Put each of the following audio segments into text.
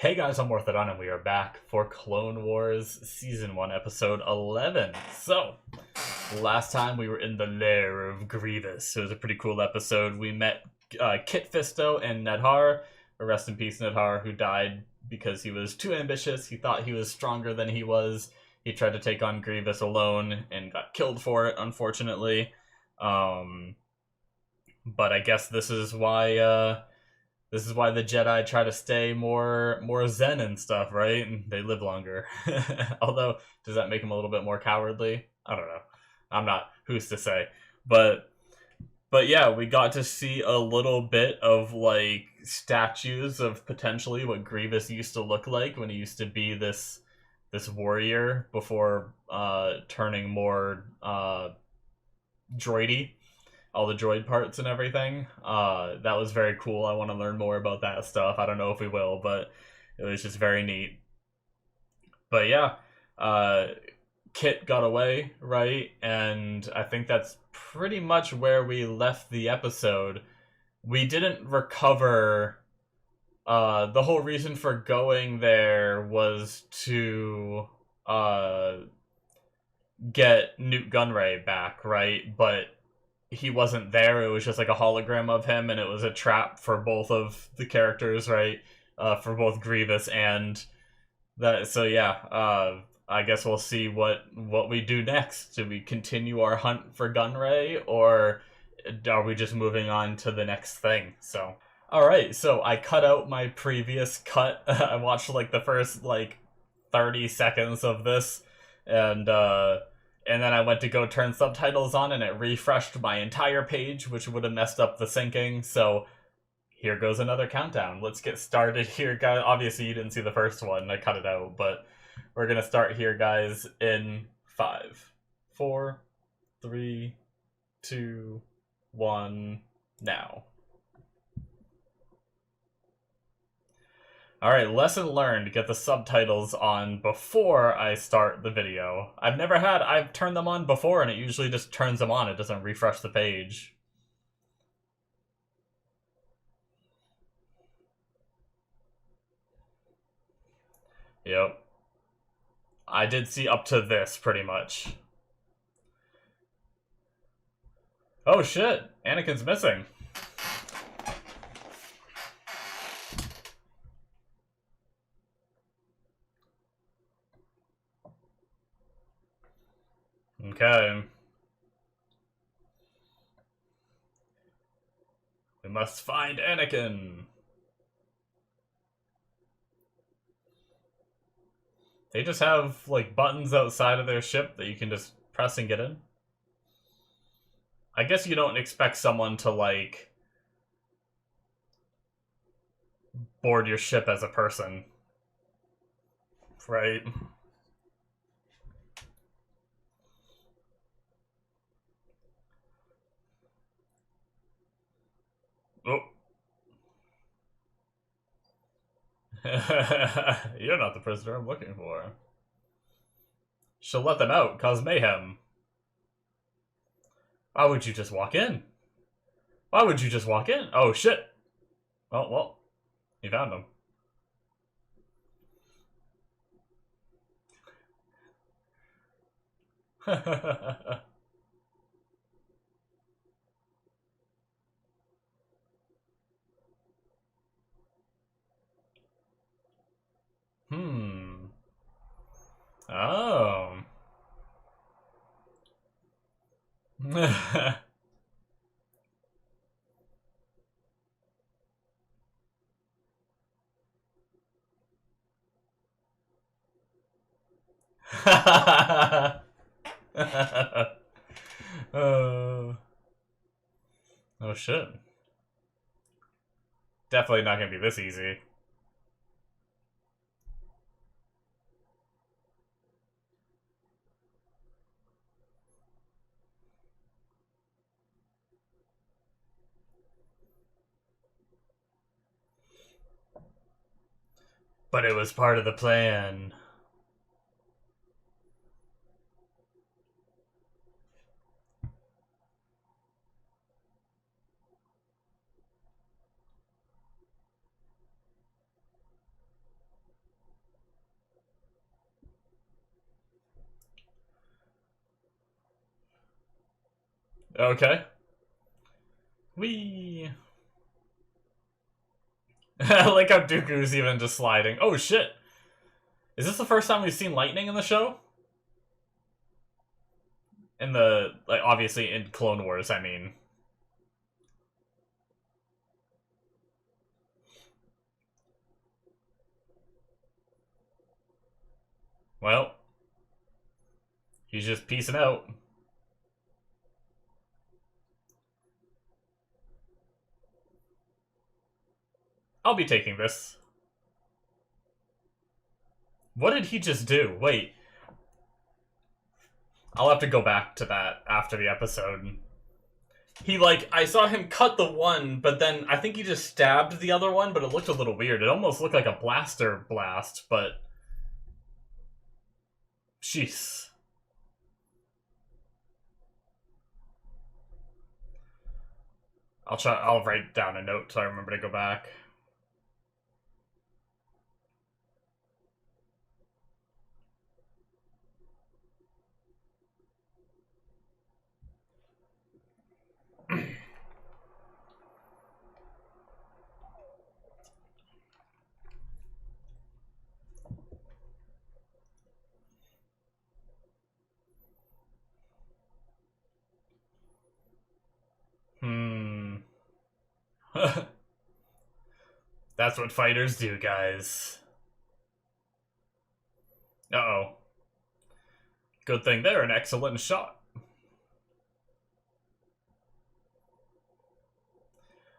Hey guys, I'm Morthadon, and we are back for Clone Wars Season 1, Episode 11. So, last time we were in the lair of Grievous. It was a pretty cool episode. We met Kit Fisto and Nedhar. Rest in peace, Nedhar, who died because he was too ambitious. He thought he was stronger than he was. He tried to take on Grievous alone and got killed for it, unfortunately. But I guess this is why the Jedi try to stay more zen and stuff, right? And they live longer. Although, does that make them a little bit more cowardly? I don't know. I'm not. Who's to say? But yeah, we got to see a little bit of like statues of potentially what Grievous used to look like when he used to be this warrior before turning more droidy, all the droid parts and everything. That was very cool. I want to learn more about that stuff. I don't know if we will, but it was just very neat. But yeah, Kit got away, right? And I think that's pretty much where we left the episode. We didn't recover. The whole reason for going there was to get Newt Gunray back, right? But he wasn't there. It was just like a hologram of him, and it was a trap for both of the characters, right? For both Grievous and that. So yeah, I guess we'll see what we do next. Do we continue our hunt for Gunray, or are we just moving on to the next thing? So all right, so I cut out my previous cut. I watched like the first like 30 seconds of this, and then I went to go turn subtitles on, and it refreshed my entire page, which would have messed up the syncing. So here goes another countdown. Let's get started here, guys. Obviously, you didn't see the first one. I cut it out, but we're going to start here, guys, in 5, 4, 3, 2, 1, now. Alright, lesson learned. Get the subtitles on before I start the video. I've turned them on before and it usually just turns them on. It doesn't refresh the page. Yep. I did see up to this, pretty much. Oh shit, Anakin's missing. Okay. We must find Anakin. They just have, like, buttons outside of their ship that you can just press and get in. I guess you don't expect someone to, like, board your ship as a person. Right? Oh. You're not the prisoner I'm looking for. She'll let them out, cause mayhem. Why would you just walk in? Why would you just walk in? Oh, shit. Oh, well. You found him. Hmm. Oh. Oh shit. Definitely not gonna be this easy. But it was part of the plan. Okay. Whee! I like how Dooku's even just sliding. Oh shit! Is this the first time we've seen lightning in the show? In the, like, obviously in Clone Wars, I mean. Well, he's just peacing out. I'll be taking this. What did he just do? Wait. I'll have to go back to that after the episode. He, like, I saw him cut the one, but then I think he just stabbed the other one, but it looked a little weird. It almost looked like a blaster blast, but... Jeez. I'll write down a note so I remember to go back. That's what fighters do, guys. Uh-oh. Good thing they're an excellent shot.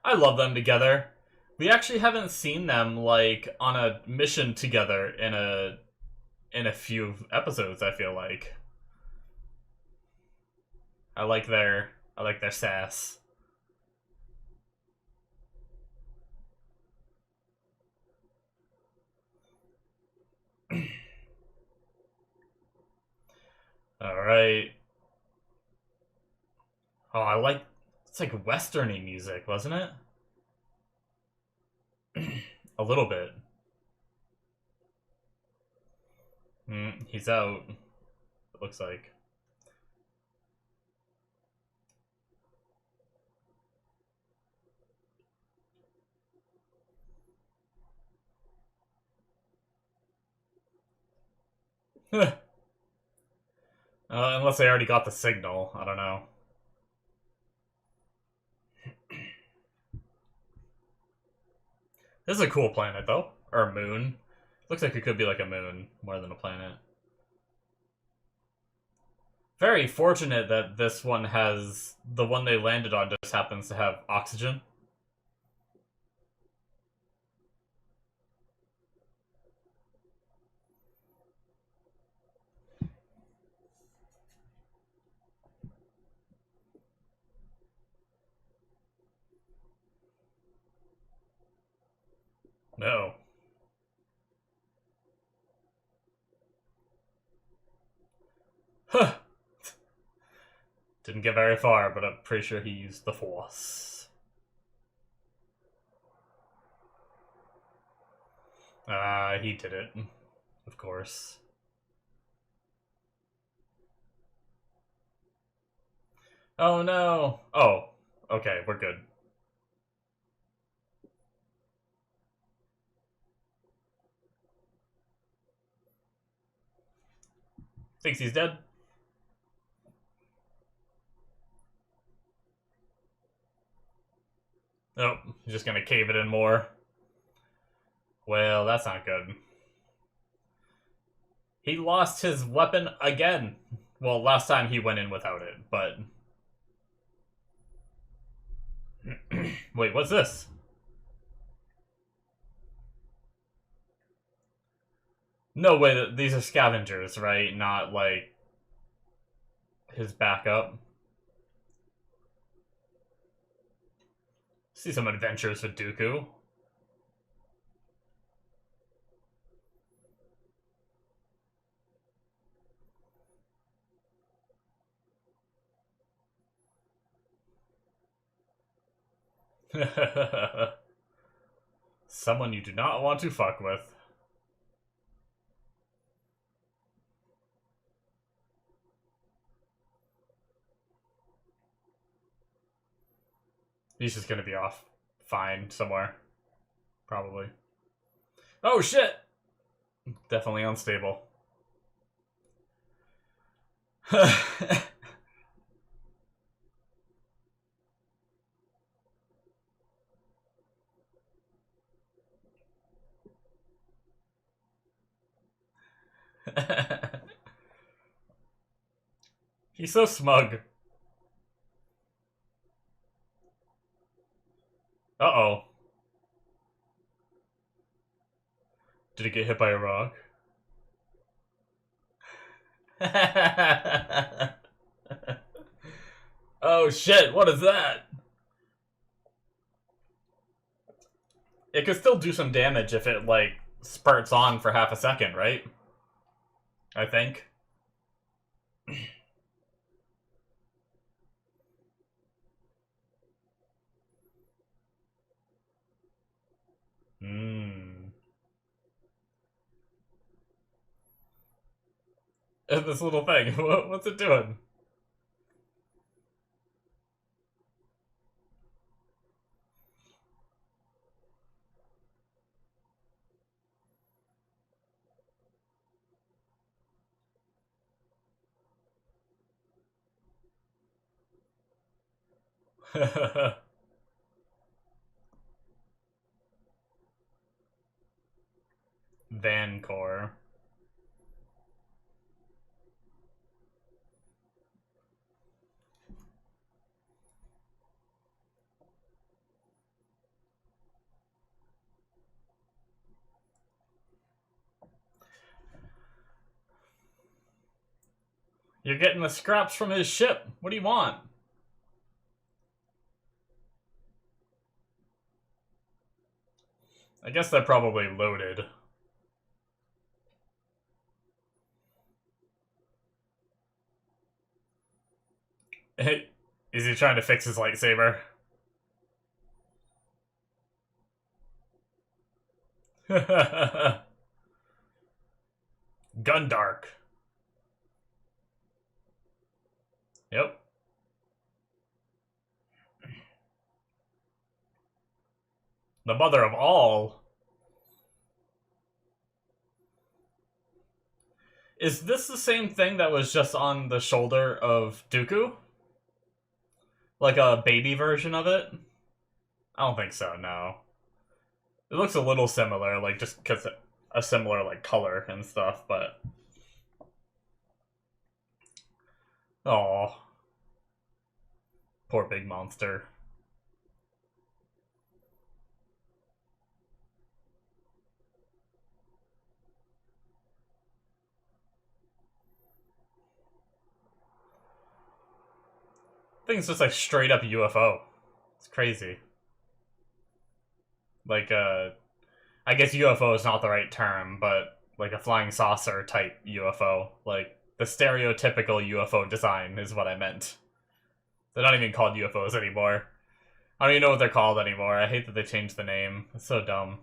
I love them together. We actually haven't seen them, like, on a mission together in a few episodes, I feel like. I like their sass. Alright. Oh, I like... It's like westerny music, wasn't it? A little bit. He's out. It looks like. Unless they already got the signal. I don't know. This is a cool planet, though. Or a moon. Looks like it could be like a moon more than a planet. Very fortunate that this one has... The one they landed on just happens to have oxygen. No. Huh. Didn't get very far, but I'm pretty sure he used the Force. He did it. Of course. Oh no! Oh, okay, we're good. Thinks he's dead? Nope, he's just gonna cave it in more. Well, that's not good. He lost his weapon again. Well, last time he went in without it, but... Wait, what's this? No way, these are scavengers, right? Not, like, his backup. See some adventures with Dooku. Someone you do not want to fuck with. He's just gonna be off fine somewhere. Probably. Oh shit! Definitely unstable. He's so smug. Uh-oh. Did he get hit by a rock? Oh shit, what is that? It could still do some damage if it, like, spurts on for half a second, right? I think. Hmm. This little thing, what's it doing? Vancore. You're getting the scraps from his ship. What do you want? I guess they're probably loaded. Is he trying to fix his lightsaber? Gundark. Yep. The mother of all. Is this the same thing that was just on the shoulder of Dooku? Like a baby version of it? I don't think so, no. It looks a little similar, like just because a similar like color and stuff, but oh, poor big monster. Thing's just like straight up UFO. It's crazy. Like I guess UFO is not the right term, but like a flying saucer type UFO, like the stereotypical UFO design is what I meant. They're not even called UFOs anymore. I don't even know what they're called anymore. I hate that they changed the name. It's so dumb.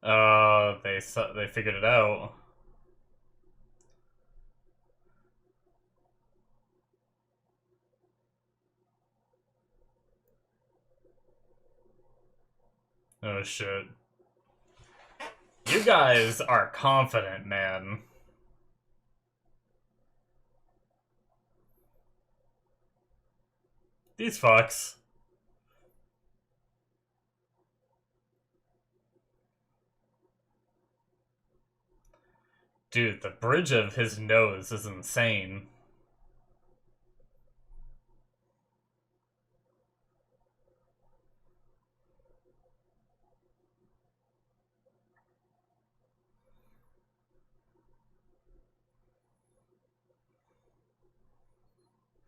They figured it out. Oh shit. You guys are confident, man. These fucks. Dude, the bridge of his nose is insane.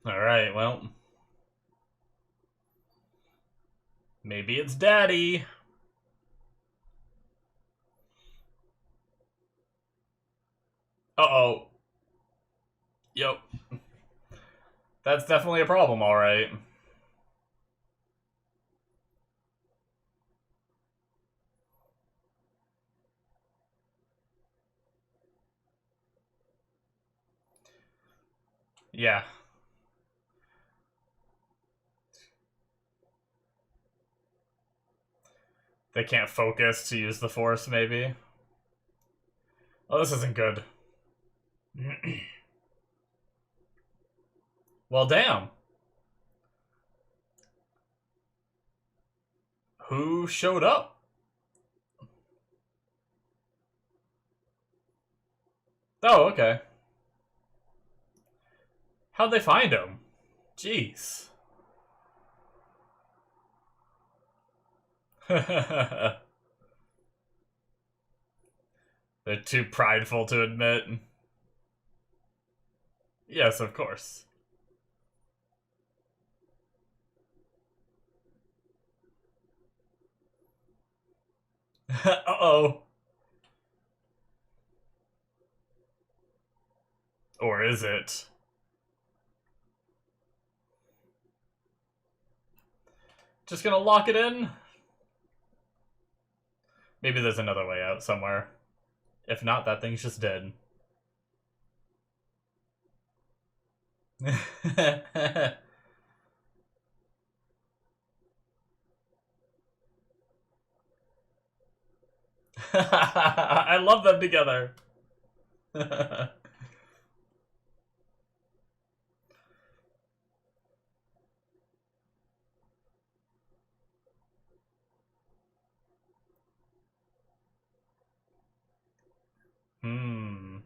Alright, well. Maybe it's Daddy. Uh-oh. Yep. That's definitely a problem, alright. Yeah. They can't focus to use the Force, maybe. Oh, this isn't good. Well, damn. Who showed up? Oh, okay. How'd they find him? Jeez. They're too prideful to admit. Yes, of course. Uh-oh. Or is it? Just gonna lock it in? Maybe there's another way out somewhere. If not, that thing's just dead. I love them together. Hmm.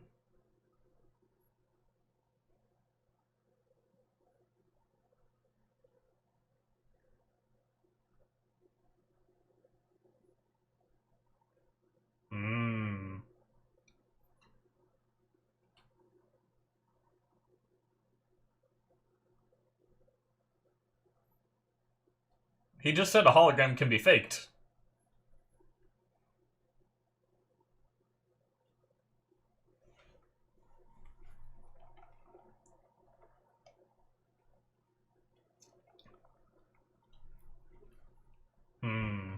Hmm. He just said a hologram can be faked. Hmm.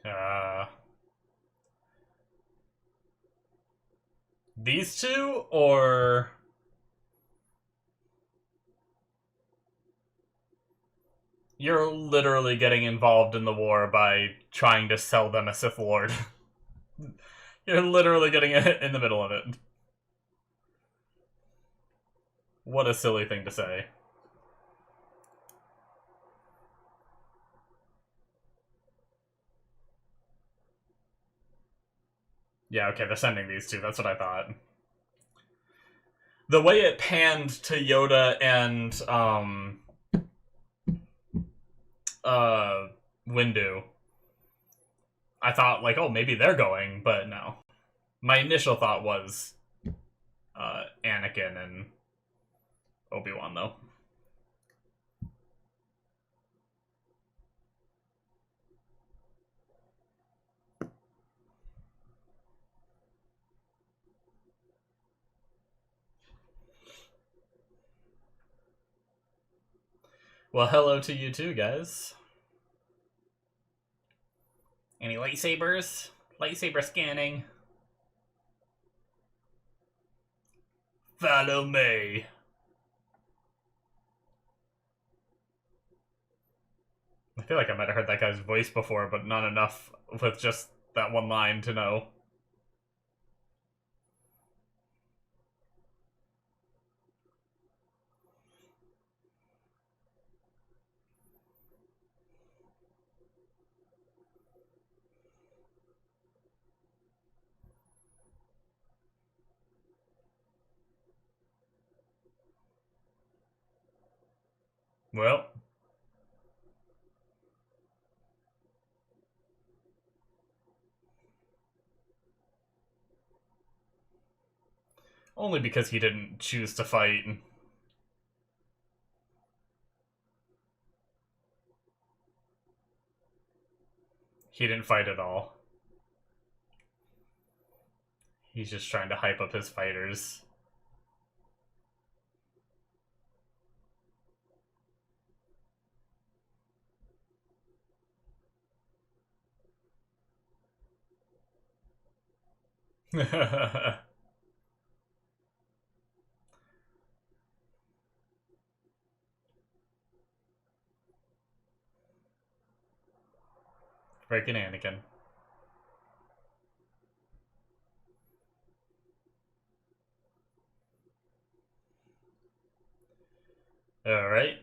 Uh. These two, or you're literally getting involved in the war by trying to sell them a Sith Lord. You're literally getting in the middle of it. What a silly thing to say. Yeah, okay, they're sending these two. That's what I thought. The way it panned to Yoda and Windu, I thought like, oh, maybe they're going, but no. My initial thought was Anakin and Obi-Wan, though. Well, hello to you too, guys. Any lightsabers? Lightsaber scanning. Follow me. I feel like I might have heard that guy's voice before, but not enough with just that one line to know. Well, only because he didn't choose to fight. He didn't fight at all. He's just trying to hype up his fighters. Freaking Anakin. Alright.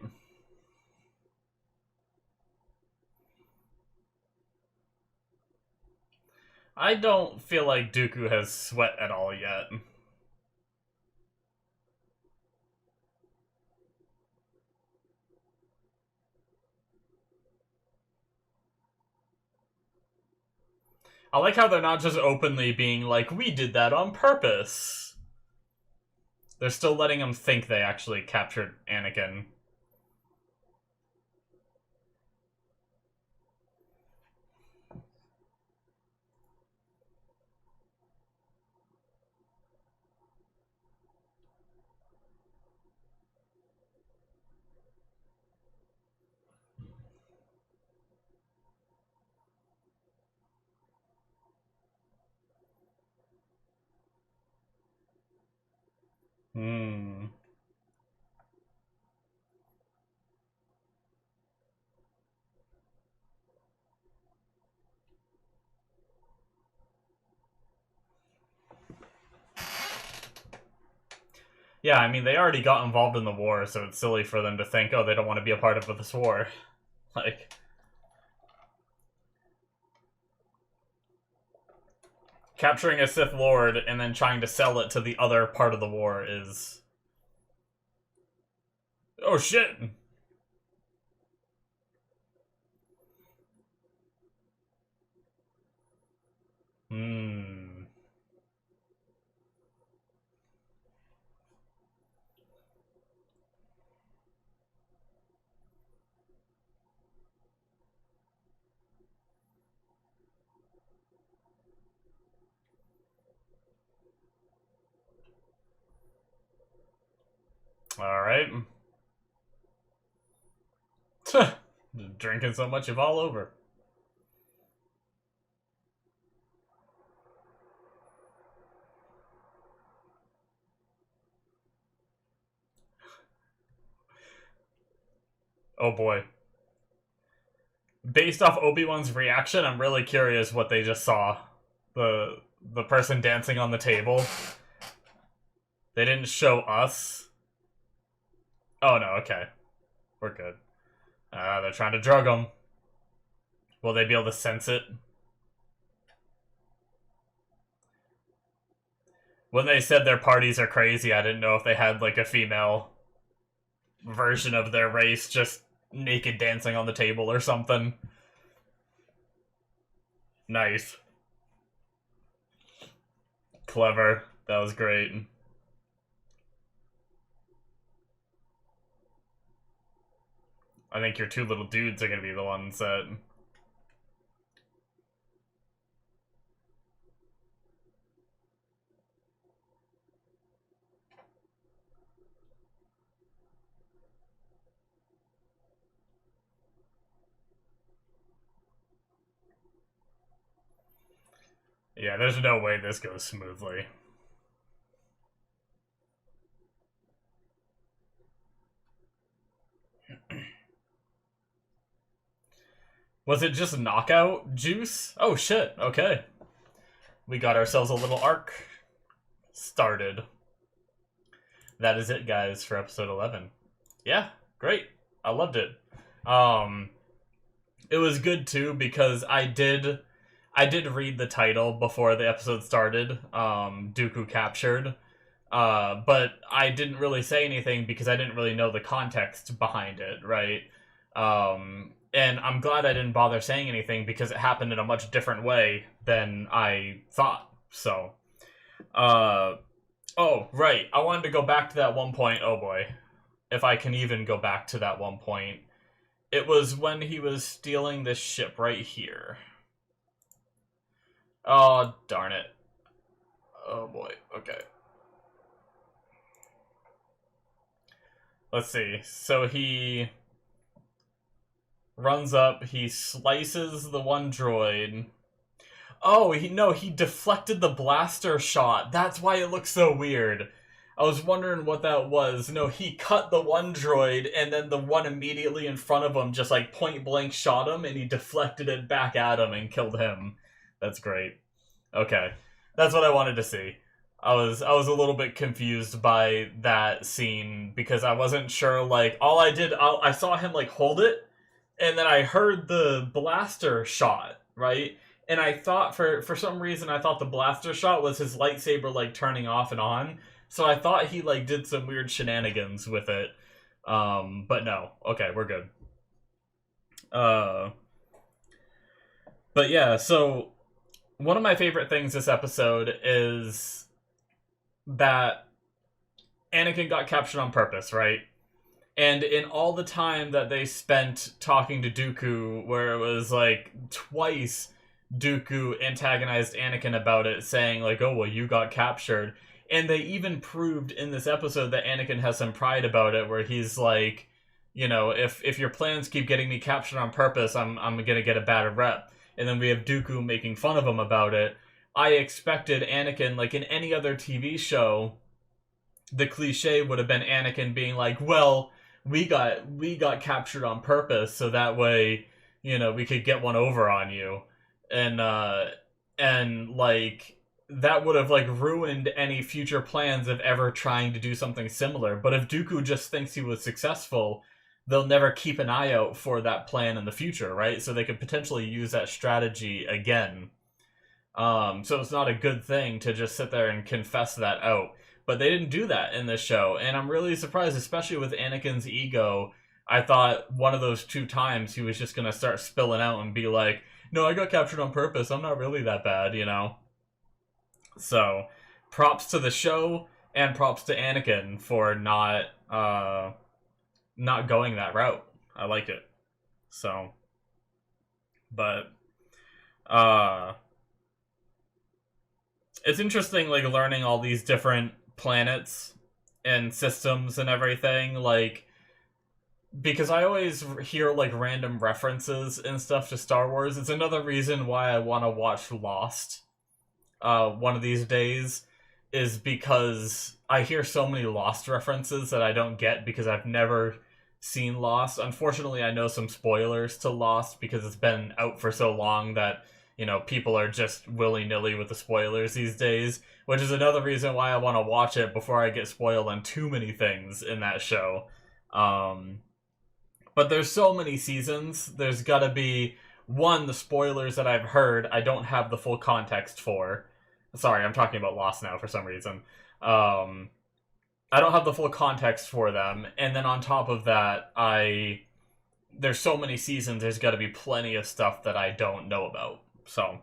I don't feel like Dooku has sweat at all yet. I like how they're not just openly being like, we did that on purpose. They're still letting him think they actually captured Anakin. Hmm. Yeah, I mean, they already got involved in the war, so it's silly for them to think, oh, they don't want to be a part of this war. Like, capturing a Sith Lord and then trying to sell it to the other part of the war is... Oh, shit! Hmm. Alright. Drinking so much you fall over. Oh boy. Based off Obi-Wan's reaction, I'm really curious what they just saw. The person dancing on the table. They didn't show us. Oh no, okay. We're good. They're trying to drug him. Will they be able to sense it? When they said their parties are crazy, I didn't know if they had like a female version of their race just naked dancing on the table or something. Nice. Clever. That was great. I think your two little dudes are gonna be the ones that... Yeah, there's no way this goes smoothly. Was it just knockout juice? Oh shit, okay. We got ourselves a little arc started. That is it, guys, for episode 11. Yeah, great. I loved it. It was good too because I did read the title before the episode started. Dooku captured. But I didn't really say anything because I didn't really know the context behind it, right? And I'm glad I didn't bother saying anything because it happened in a much different way than I thought. So, oh, right. I wanted to go back to that one point. Oh boy. If I can even go back to that one point. It was when he was stealing this ship right here. Oh, darn it. Oh boy. Okay. Let's see. So he runs up, he slices the one droid. Oh, he deflected the blaster shot. That's why it looks so weird. I was wondering what that was. No, he cut the one droid, and then the one immediately in front of him just like point blank shot him, and he deflected it back at him and killed him. That's great. Okay, that's what I wanted to see. I was a little bit confused by that scene because I wasn't sure. Like I saw him like hold it, and then I heard the blaster shot, right? And I thought for some reason I thought the blaster shot was his lightsaber like turning off and on. So I thought he like did some weird shenanigans with it. But no. Okay, we're good. But yeah, so one of my favorite things this episode is that Anakin got captured on purpose, right? And in all the time that they spent talking to Dooku, where it was like twice Dooku antagonized Anakin about it, saying like, oh, well, you got captured. And they even proved in this episode that Anakin has some pride about it, where he's like, you know, if your plans keep getting me captured on purpose, I'm gonna get a bad rep. And then we have Dooku making fun of him about it. I expected Anakin, like in any other TV show, the cliche would have been Anakin being like, well, we got captured on purpose, so that way, you know, we could get one over on you. And like that would have like ruined any future plans of ever trying to do something similar. But if Dooku just thinks he was successful, they'll never keep an eye out for that plan in the future, right? So they could potentially use that strategy again. So it's not a good thing to just sit there and confess that out. But they didn't do that in this show, and I'm really surprised, especially with Anakin's ego. I thought one of those 2 times he was just going to start spilling out and be like, no, I got captured on purpose, I'm not really that bad, you know? So, props to the show, and props to Anakin for not going that route. I like it. So, but, it's interesting, like, learning all these different planets and systems and everything, like, because I always hear like random references and stuff to Star Wars. It's another reason why I want to watch Lost one of these days, is because I hear so many Lost references that I don't get because I've never seen Lost. Unfortunately, I know some spoilers to Lost because it's been out for so long that, you know, people are just willy-nilly with the spoilers these days, which is another reason why I want to watch it before I get spoiled on too many things in that show. But there's so many seasons, there's gotta be, one, the spoilers that I've heard I don't have the full context for. Sorry, I'm talking about Lost now for some reason. I don't have the full context for them, and then on top of that, there's so many seasons, there's gotta be plenty of stuff that I don't know about. So,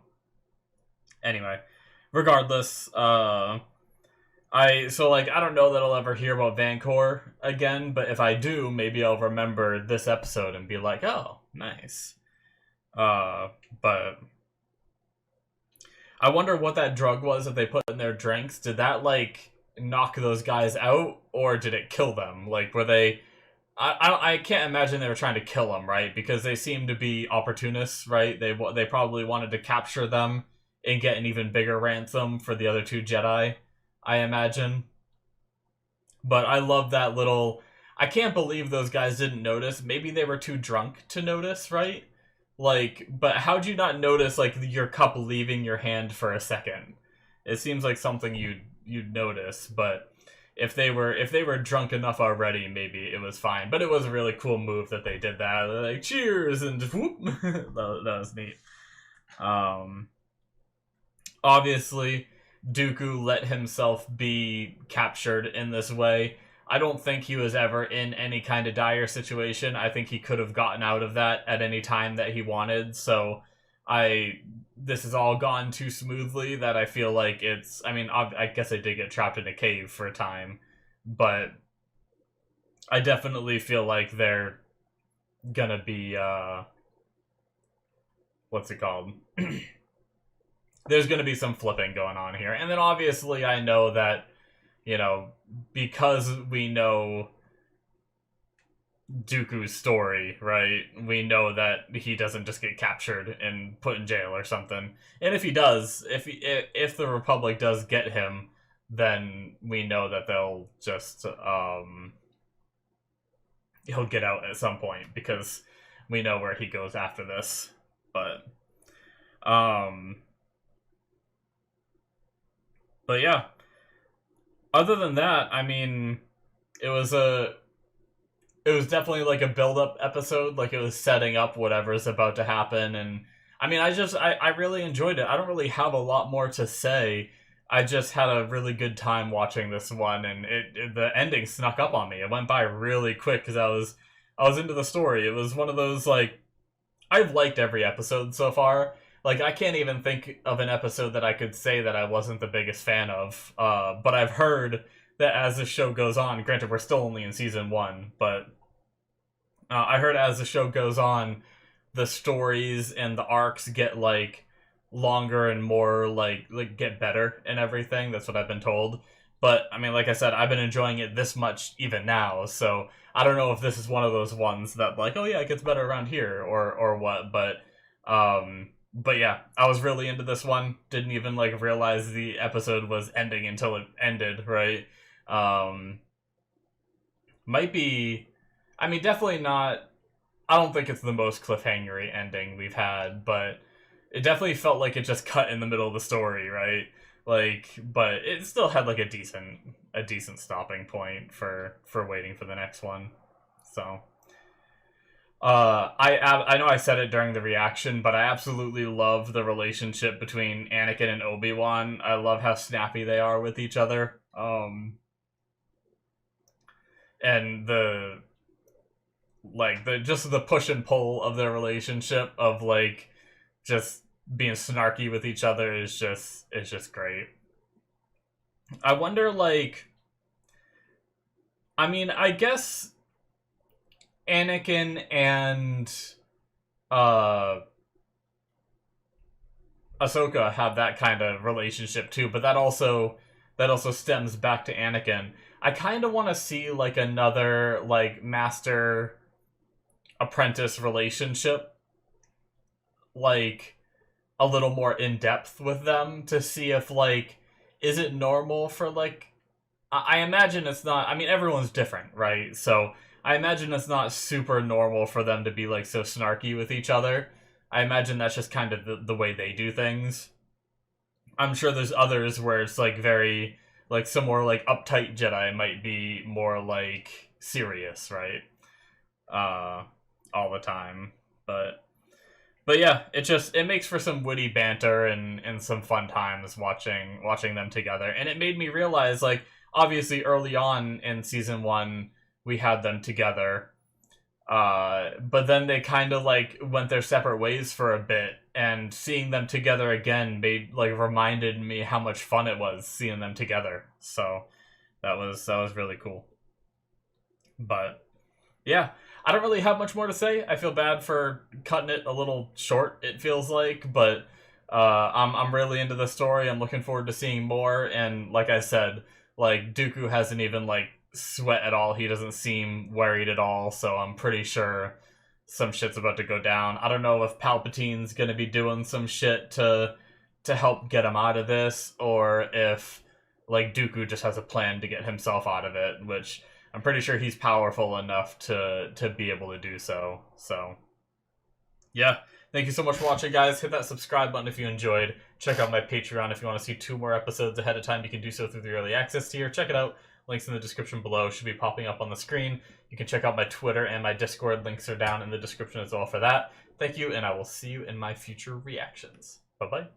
anyway, regardless, I don't know that I'll ever hear about Vancouver again, but if I do, maybe I'll remember this episode and be like, oh, nice. But I wonder what that drug was that they put in their drinks. Did that, like, knock those guys out, or did it kill them? Like, were they... I can't imagine they were trying to kill them, right? Because they seem to be opportunists, right? They probably wanted to capture them and get an even bigger ransom for the other 2 Jedi, I imagine. But I love that little... I can't believe those guys didn't notice. Maybe they were too drunk to notice, right? Like, but how'd you not notice, like, your cup leaving your hand for a second? It seems like something you'd notice, but if they were drunk enough already, maybe it was fine. But it was a really cool move that they did that. They're like, cheers, and just whoop. that was neat. Obviously, Dooku let himself be captured in this way. I don't think he was ever in any kind of dire situation. I think he could have gotten out of that at any time that he wanted. So this has all gone too smoothly that I feel like it's... I mean, I guess I did get trapped in a cave for a time, but I definitely feel like they're gonna be, what's it called? There's gonna be some flipping going on here. And then obviously I know that, you know, because we know Dooku's story, right? We know that he doesn't just get captured and put in jail or something. And if he does, if the Republic does get him, then we know that they'll just he'll get out at some point because we know where he goes after this. But um but yeah. Other than that, I mean, it was a it was definitely like a build-up episode. Like, it was setting up whatever's about to happen. And I mean, I really enjoyed it. I don't really have a lot more to say. I just had a really good time watching this one, and the ending snuck up on me. It went by really quick because I was into the story. It was one of those, like, I've liked every episode so far. Like, I can't even think of an episode that I could say that I wasn't the biggest fan of. But I've heard that as the show goes on, granted we're still only in season 1, but I heard as the show goes on, the stories and the arcs get like longer and more like get better and everything. That's what I've been told. But I mean, like I said, I've been enjoying it this much even now, so I don't know if this is one of those ones that like, oh yeah, it gets better around here or what. But yeah, I was really into this one. Didn't even like realize the episode was ending until it ended, right? Might be, I mean, definitely not, I don't think it's the most cliffhangery ending we've had, but it definitely felt like it just cut in the middle of the story, right? Like, but it still had like a decent stopping point for waiting for the next one. So I know I said it during the reaction, but I absolutely love the relationship between Anakin and Obi-Wan. I love how snappy they are with each other. And the push and pull of their relationship of like just being snarky with each other is just great. I wonder, like, I mean, I guess Anakin and Ahsoka have that kind of relationship too, but that also stems back to Anakin. I kind of want to see like another like master apprentice relationship, like a little more in depth with them, to see if like, is it normal for like, I imagine it's not. I mean, everyone's different, right? So I imagine it's not super normal for them to be like so snarky with each other. I imagine that's just kind of the way they do things. I'm sure there's others where it's like very like some more like uptight Jedi might be more like serious, right? All the time. But yeah, it makes for some witty banter and some fun times watching them together. And it made me realize, like, obviously early on in season 1 we had them together. But then they kind of like went their separate ways for a bit, and seeing them together again reminded me how much fun it was seeing them together. So that was really cool. But yeah, I don't really have much more to say. I feel bad for cutting it a little short, it feels like, but I'm really into the story. I'm looking forward to seeing more, and like I said, like, Dooku hasn't even like sweat at all. He doesn't seem worried at all, so I'm pretty sure some shit's about to go down. I don't know if Palpatine's gonna be doing some shit to help get him out of this, or if like Dooku just has a plan to get himself out of it, which I'm pretty sure he's powerful enough to be able to do so. So yeah, thank you so much for watching, guys. Hit that subscribe button if you enjoyed. Check out my Patreon if you want to see 2 more episodes ahead of time. You can do so through the early access tier. Check it out. Links in the description below should be popping up on the screen. You can check out my Twitter and my Discord. Links are down in the description as well for that. Thank you, and I will see you in my future reactions. Bye-bye.